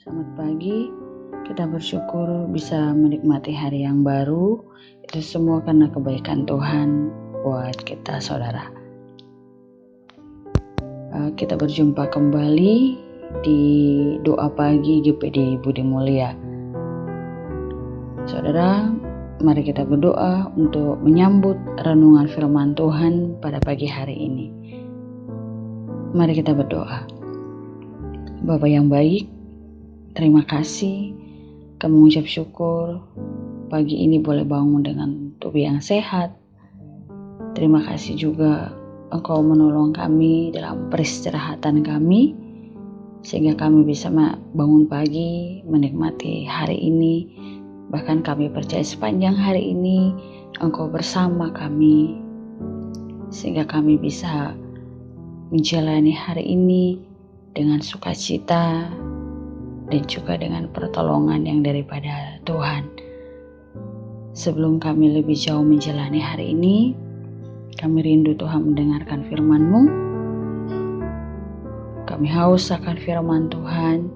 Selamat pagi, kita bersyukur bisa menikmati hari yang baru. Itu semua karena kebaikan Tuhan buat kita saudara. Kita berjumpa kembali di doa pagi GPD Budi Mulia. Saudara, mari kita berdoa untuk menyambut renungan firman Tuhan pada pagi hari ini. Mari kita berdoa. Bapa yang baik, terima kasih, kami mengucap syukur pagi ini boleh bangun dengan tubuh yang sehat. Terima kasih juga Engkau menolong kami dalam peristirahatan kami, sehingga kami bisa bangun pagi, menikmati hari ini. Bahkan kami percaya sepanjang hari ini Engkau bersama kami, sehingga kami bisa menjalani hari ini dengan sukacita dan juga dengan pertolongan yang daripada Tuhan. Sebelum kami lebih jauh menjalani hari ini, kami rindu Tuhan mendengarkan firman-Mu. Kami haus akan firman Tuhan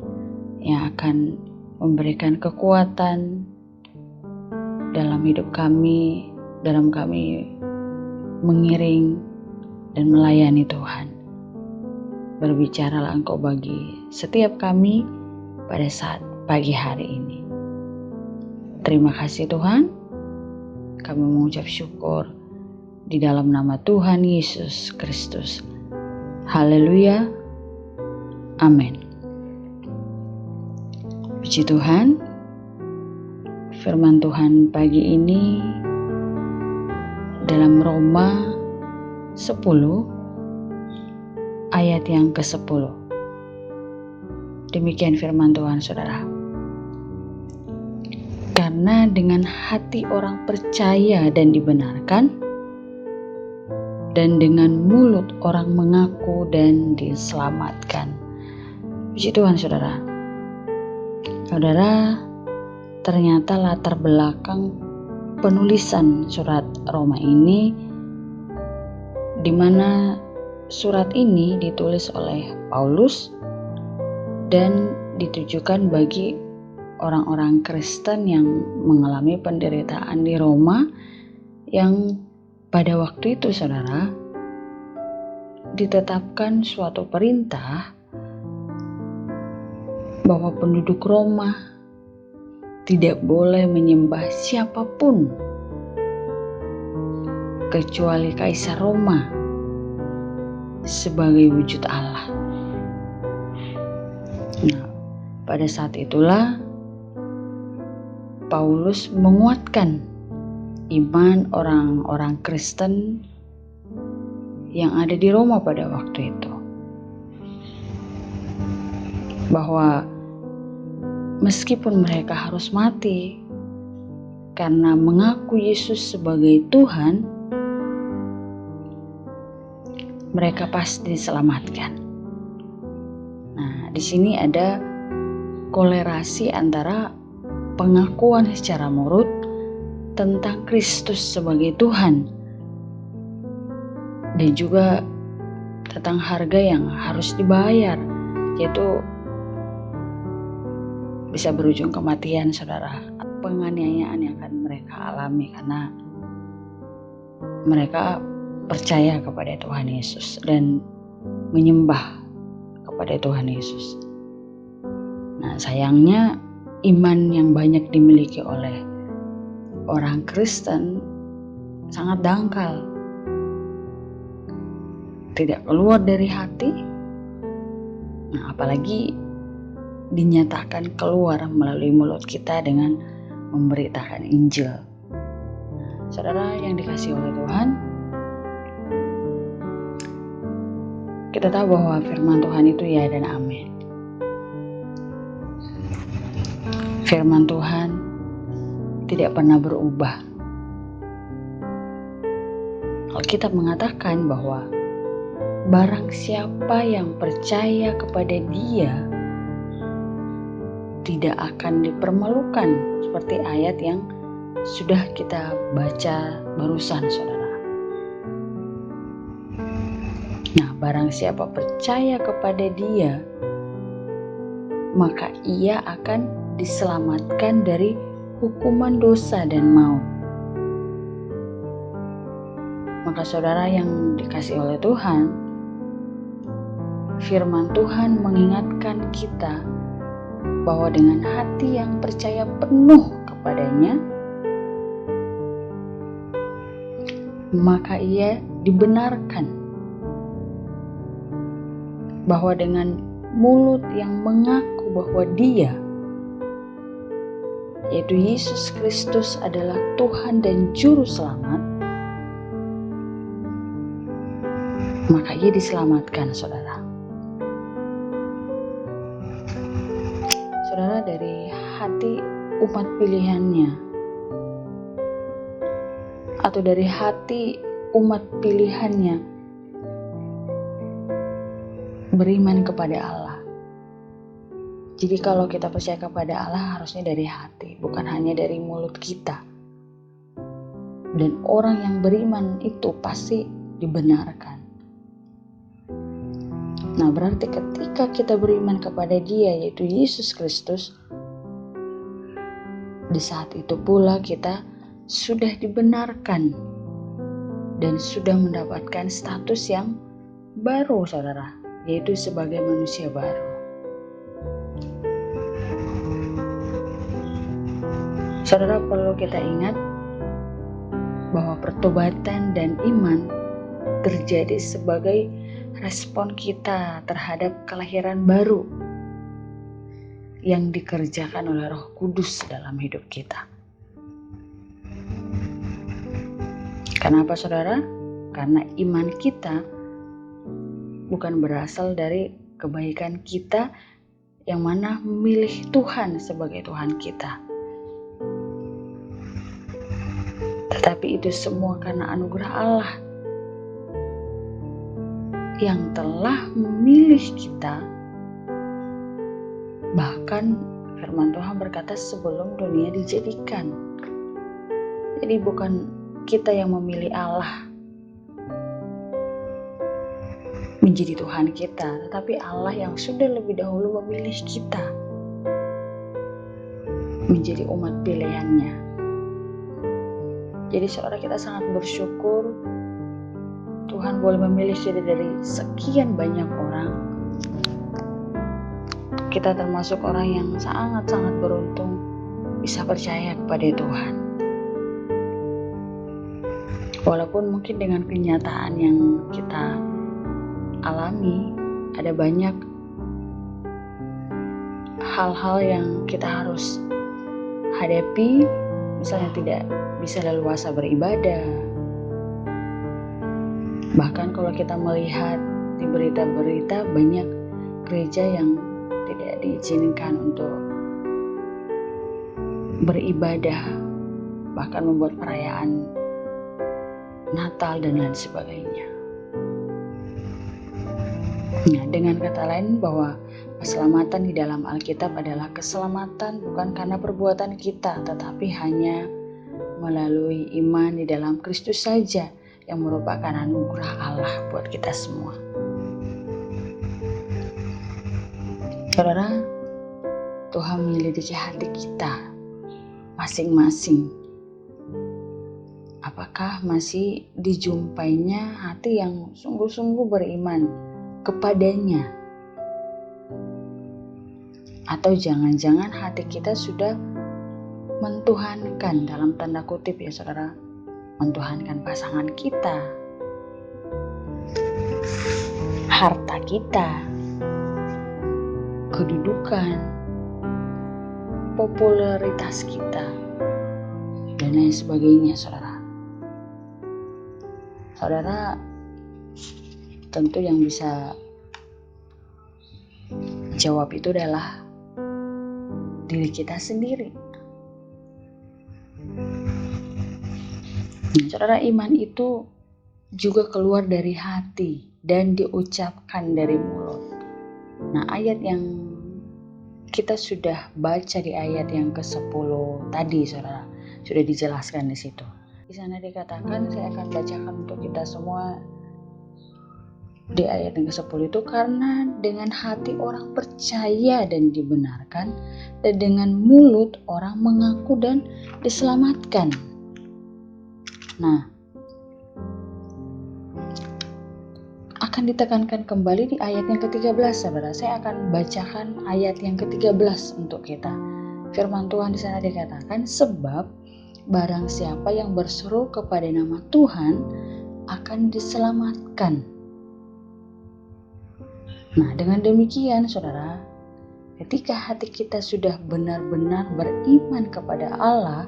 yang akan memberikan kekuatan dalam hidup kami, dalam kami mengiring dan melayani Tuhan. Berbicaralah Engkau bagi setiap kami pada saat pagi hari ini. Terima kasih Tuhan, kami mengucap syukur di dalam nama Tuhan Yesus Kristus. Haleluya, amin. Puji Tuhan, firman Tuhan pagi ini dalam Roma 10 ayat yang ke-10. Demikian firman Tuhan saudara. Karena dengan hati orang percaya dan dibenarkan, dan dengan mulut orang mengaku dan diselamatkan. Puji Tuhan saudara. Saudara, ternyata latar belakang penulisan surat Roma ini, di mana surat ini ditulis oleh Paulus dan ditujukan bagi orang-orang Kristen yang mengalami penderitaan di Roma, yang pada waktu itu saudara ditetapkan suatu perintah bahwa penduduk Roma tidak boleh menyembah siapapun kecuali Kaisar Roma sebagai wujud Allah. Nah, pada saat itulah Paulus menguatkan iman orang-orang Kristen yang ada di Roma pada waktu itu, bahwa meskipun mereka harus mati karena mengaku Yesus sebagai Tuhan, mereka pasti diselamatkan. Nah, di sini ada kolerasi antara pengakuan secara murut tentang Kristus sebagai Tuhan dan juga tentang harga yang harus dibayar, yaitu bisa berujung kematian saudara, penganiayaan yang akan mereka alami karena mereka percaya kepada Tuhan Yesus dan menyembah kepada Tuhan Yesus. Nah, sayangnya iman yang banyak dimiliki oleh orang Kristen sangat dangkal, tidak keluar dari hati. Nah, apalagi dinyatakan keluar melalui mulut kita dengan memberitakan Injil. Saudara yang dikasihi oleh Tuhan, kita tahu bahwa firman Tuhan itu ya dan amin. Firman Tuhan tidak pernah berubah. Alkitab mengatakan bahwa barang siapa yang percaya kepada Dia tidak akan dipermalukan, seperti ayat yang sudah kita baca barusan saudara. Nah, barang siapa percaya kepada Dia, maka ia akan diselamatkan dari hukuman dosa dan maut. Maka saudara yang dikasihi oleh Tuhan, firman Tuhan mengingatkan kita bahwa dengan hati yang percaya penuh kepadanya, maka ia dibenarkan. Bahwa dengan mulut yang mengaku bahwa Dia, yaitu Yesus Kristus adalah Tuhan dan Juru Selamat, maka ia diselamatkan, saudara. Saudara, dari hati umat pilihannya, atau dari hati umat pilihannya beriman kepada Allah. Jadi kalau kita percaya kepada Allah harusnya dari hati, bukan hanya dari mulut kita. Dan orang yang beriman itu pasti dibenarkan. Nah, berarti ketika kita beriman kepada Dia, yaitu Yesus Kristus, di saat itu pula kita sudah dibenarkan dan sudah mendapatkan status yang baru, saudara, yaitu sebagai manusia baru. Saudara, perlu kita ingat bahwa pertobatan dan iman terjadi sebagai respon kita terhadap kelahiran baru yang dikerjakan oleh Roh Kudus dalam hidup kita. Kenapa, saudara? Karena iman kita bukan berasal dari kebaikan kita yang mana memilih Tuhan sebagai Tuhan kita. Tetapi itu semua karena anugerah Allah yang telah memilih kita. Bahkan firman Tuhan berkata sebelum dunia dijadikan. Jadi bukan kita yang memilih Allah menjadi Tuhan kita, tetapi Allah yang sudah lebih dahulu memilih kita menjadi umat pilihannya. Jadi saudara, kita sangat bersyukur Tuhan boleh memilih kita dari sekian banyak orang. Kita termasuk orang yang sangat-sangat beruntung bisa percaya kepada Tuhan. Walaupun mungkin dengan kenyataan yang kita alami, ada banyak hal-hal yang kita harus hadapi, misalnya tidak bisa leluasa beribadah. Bahkan kalau kita melihat di berita-berita, banyak gereja yang tidak diizinkan untuk beribadah, bahkan membuat perayaan Natal dan lain sebagainya. Nah, dengan kata lain bahwa keselamatan di dalam Alkitab adalah keselamatan bukan karena perbuatan kita, tetapi hanya melalui iman di dalam Kristus saja yang merupakan anugerah Allah buat kita semua. Saudara, Tuhan menyelidiki hati kita masing-masing. Apakah masih dijumpainya hati yang sungguh-sungguh beriman kepadanya? Atau jangan-jangan hati kita sudah mentuhankan, dalam tanda kutip ya saudara, mentuhankan pasangan kita, harta kita, kedudukan, popularitas kita, dan lain sebagainya, saudara. Saudara, tentu yang bisa jawab itu adalah diri kita sendiri. Saudara, iman itu juga keluar dari hati dan diucapkan dari mulut. Nah, ayat yang kita sudah baca di ayat yang ke-10 tadi, saudara, sudah dijelaskan di situ. Di sana dikatakan, saya akan bacakan untuk kita semua Di ayat yang ke-10 itu, karena dengan hati orang percaya dan dibenarkan, dan dengan mulut orang mengaku dan diselamatkan. Nah, akan ditekankan kembali di ayat yang ke-13, saudara. Saya akan bacakan ayat yang ke-13 untuk kita. Firman Tuhan di sana dikatakan, sebab barang siapa yang berseru kepada nama Tuhan akan diselamatkan. Nah, dengan demikian, saudara, ketika hati kita sudah benar-benar beriman kepada Allah,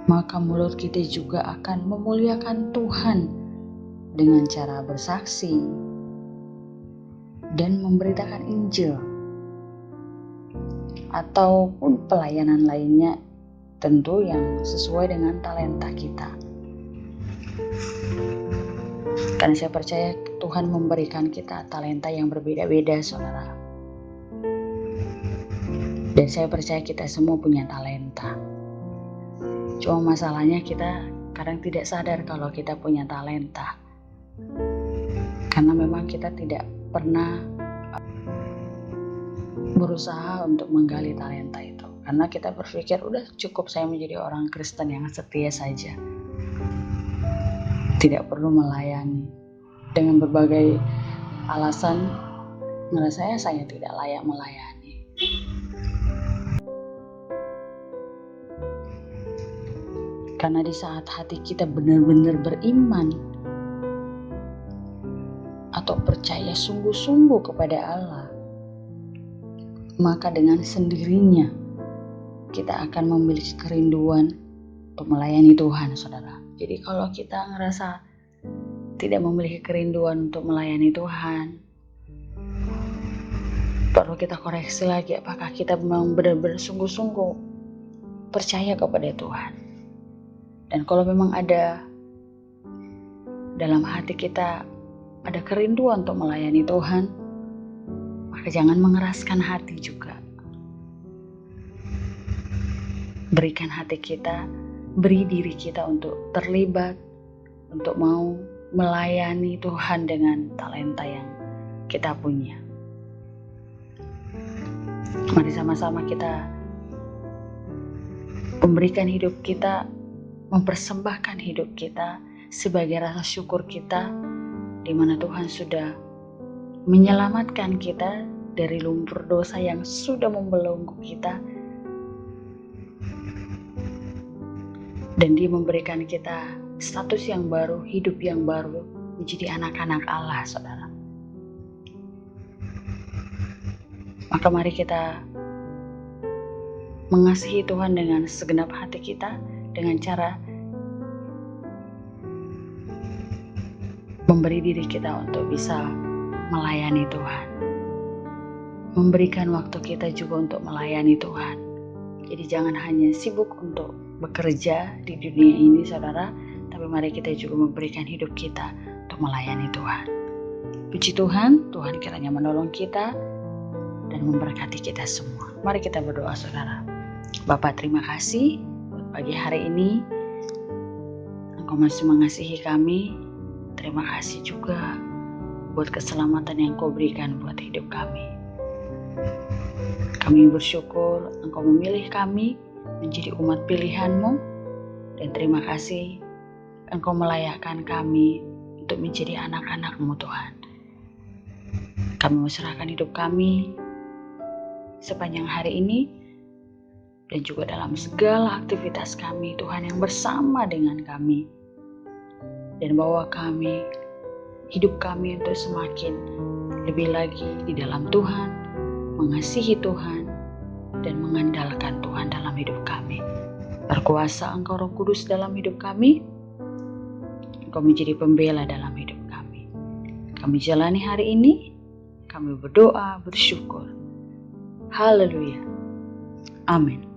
maka mulut kita juga akan memuliakan Tuhan dengan cara bersaksi dan memberitakan Injil ataupun pelayanan lainnya, tentu yang sesuai dengan talenta kita. Karena saya percaya Tuhan memberikan kita talenta yang berbeda-beda, saudara. Dan saya percaya kita semua punya talenta. Cuma masalahnya kita kadang tidak sadar kalau kita punya talenta. Karena memang kita tidak pernah berusaha untuk menggali talenta itu. Karena kita berpikir, udah cukup saya menjadi orang Kristen yang setia saja. Tidak perlu melayani. Dengan berbagai alasan, menurut saya tidak layak melayani. Karena di saat hati kita benar-benar beriman atau percaya sungguh-sungguh kepada Allah, maka dengan sendirinya kita akan memiliki kerinduan untuk melayani Tuhan, saudara. Jadi kalau kita ngerasa tidak memiliki kerinduan untuk melayani Tuhan, perlu kita koreksi lagi, apakah kita memang benar-benar sungguh-sungguh percaya kepada Tuhan. Dan kalau memang ada dalam hati kita ada kerinduan untuk melayani Tuhan, maka jangan mengeraskan hati juga. Berikan hati kita, beri diri kita untuk terlibat, untuk mau melayani Tuhan dengan talenta yang kita punya. Mari sama-sama kita memberikan hidup kita, mempersembahkan hidup kita sebagai rasa syukur kita, di mana Tuhan sudah menyelamatkan kita dari lumpur dosa yang sudah membelenggu kita, dan Dia memberikan kita status yang baru, hidup yang baru, menjadi anak-anak Allah, saudara. Maka mari kita mengasihi Tuhan dengan segenap hati kita, dengan cara memberi diri kita untuk bisa melayani Tuhan. Memberikan waktu kita juga untuk melayani Tuhan. Jadi jangan hanya sibuk untuk bekerja di dunia ini, saudara, tapi mari kita juga memberikan hidup kita untuk melayani Tuhan. Puji Tuhan, Tuhan kiranya menolong kita dan memberkati kita semua. Mari kita berdoa, saudara. Bapa, terima kasih buat pagi hari ini. Engkau masih mengasihi kami. Terima kasih juga buat keselamatan yang Kau berikan buat hidup kami. Kami bersyukur Engkau memilih kami menjadi umat pilihan-Mu, dan terima kasih Engkau melayakkan kami untuk menjadi anak-anak-Mu, Tuhan. Kami menyerahkan hidup kami sepanjang hari ini, dan juga dalam segala aktivitas kami, Tuhan, yang bersama dengan kami. Dan bawa kami, hidup kami untuk semakin lebih lagi di dalam Tuhan, mengasihi Tuhan, dan mengandalkan Tuhan dalam hidup kami. Berkuasa Engkau Roh Kudus dalam hidup kami. Engkau menjadi pembela dalam hidup kami. Kami jalani hari ini, kami berdoa, bersyukur. Haleluya. Amin.